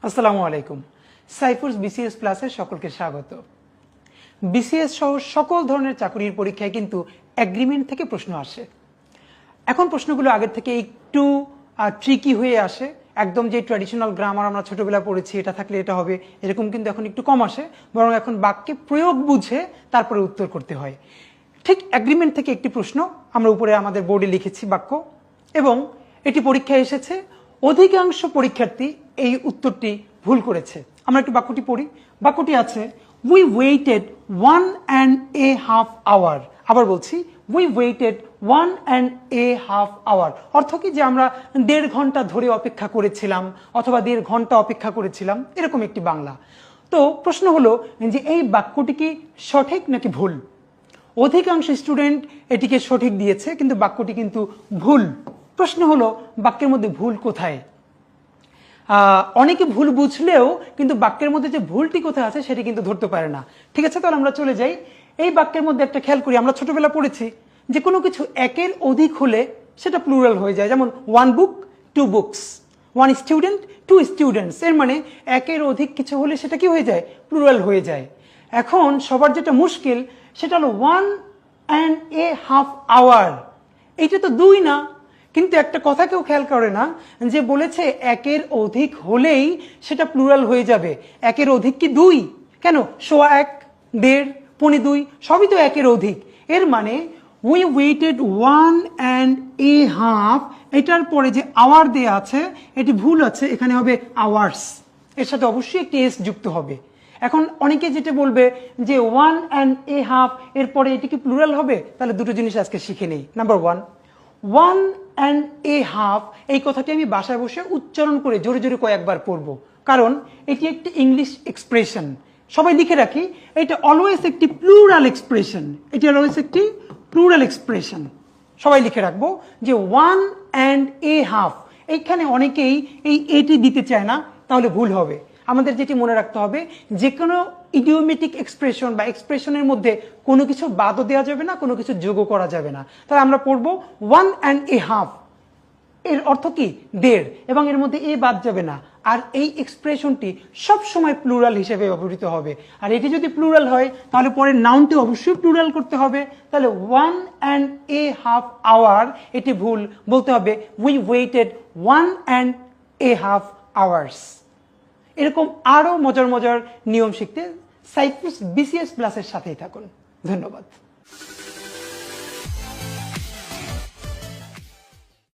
আসসালামু আলাইকুম। সাইফুরস বিসিএস প্লাসে সকলকে স্বাগত। বিসিএস সহ সকল ধরনের চাকরির পরীক্ষায় কিন্তু এগ্রিমেন্ট থেকে প্রশ্ন আসে। এখন প্রশ্নগুলো আগের থেকে একটু ট্রিকি হয়ে আসে। একদম যে ট্র্যাডিশনাল গ্রামার আমরা ছোটবেলায় পড়েছি এটা থাকলে এটা হবে, এরকম কিন্তু এখন একটু কম আসে। বরং এখন বাক্যে প্রয়োগ বুঝে তারপরে উত্তর করতে হয়। ঠিক এগ্রিমেন্ট থেকে একটি প্রশ্ন আমরা উপরে আমাদের বোর্ডে লিখেছি বাক্য, এবং এটি পরীক্ষায় এসেছে। অধিকাংশ পরীক্ষার্থী এই উত্তরটি ভুল করেছে। আমরা একটু বাক্যটি পড়ি। বাক্যটি আছে, উই ওয়েটেড 1.5 hour। আবার বলছি, উই ওয়েটেড 1.5 hour। অর্থ কি, যে আমরা 1.5 ঘন্টা ধরে অপেক্ষা করেছিলাম অথবা 1.5 ঘন্টা অপেক্ষা করেছিলাম, এরকম একটি বাংলা। তো প্রশ্ন হলো যে এই বাক্যটি কি সঠিক নাকি ভুল? অধিকাংশ স্টুডেন্ট এটিকে সঠিক দিয়েছে, কিন্তু বাক্যটি কিন্তু ভুল। প্রশ্ন হলো বাক্যের মধ্যে ভুল কোথায়? অনেকে ভুল বুঝলেও কিন্তু বাক্যের মধ্যে যে ভুলটি কোথায় আছে সেটি কিন্তু ধরতে পারে না। ঠিক আছে, তাহলে আমরা চলে যাই। এই বাক্যের মধ্যে একটা খেয়াল করি, আমরা ছোটবেলা পড়েছি যে কোনো কিছু একের অধিক হলে সেটা প্লুরাল হয়ে যায়। যেমন 1 book 2 books, 1 student 2 students। এর মানে একের অধিক কিছু হলে সেটা কি হয়ে যায়? প্লুরাল হয়ে যায়। এখন সবার যেটা মুশকিল সেটা হলো 1.5 hour। এইটা তো 2 না, কিন্তু একটা কথা কেউ খেয়াল করে না, যে বলেছে একের অধিক হলেই সেটা প্লুরাল হয়ে যাবে। একের অধিক কি 2? কেন? 1.25, 1.5, 2.25 সবই তো একের অধিক। এর মানে উই ওয়েটেড 1.5, এটার পরে যে আওয়ার দেয়া আছে এটি ভুল আছে, এখানে হবে আওয়ার্স। এর সাথে অবশ্যই একটি এস যুক্ত হবে। এখন অনেকে যেটা বলবে যে 1.5 এরপরে এটি কি প্লুরাল হবে? তাহলে দুটো জিনিস আজকে শিখে নেই। নাম্বার 1, 1.5 এই কথাটি আমি বাসায় বসে উচ্চারণ করে জোরে জোরে কয়েকবার পড়ব, কারণ এটি একটি ইংলিশ এক্সপ্রেশন। সবাই লিখে রাখি, এটা অলওয়েজ একটি প্লুরাল এক্সপ্রেশন। এটি অলওয়েজ একটি প্লুরাল এক্সপ্রেশন। সবাই লিখে রাখবো যে 1.5। এইখানে অনেকেই এই এটি দিতে চায় না, তাহলে ভুল হবে। আমাদের যেটি মনে রাখতে হবে, যে কোনো ইডিওমেটিক এক্সপ্রেশন বা এক্সপ্রেশনের মধ্যে কোনো কিছু বাদও দেওয়া যাবে না, কোনো কিছু যোগও করা যাবে না। তাহলে আমরা পড়বো 1.5, এর অর্থ কি? 1.5, এবং এর মধ্যে এ বাদ যাবে না। আর এই এক্সপ্রেশনটি সবসময় প্লুরাল হিসেবে ব্যবহৃত হবে। আর এটি যদি প্লুরাল হয় তাহলে পরের নাউনটি অবশ্যই প্লুরাল করতে হবে। তাহলে 1.5 hour এটি ভুল, বলতে হবে উই ওয়েটেড 1.5 hours। এরকম আরো মজার মজার নিয়ম শিখতে সাইফুরস বিসিএস প্লাসের সাথেই থাকুন। ধন্যবাদ।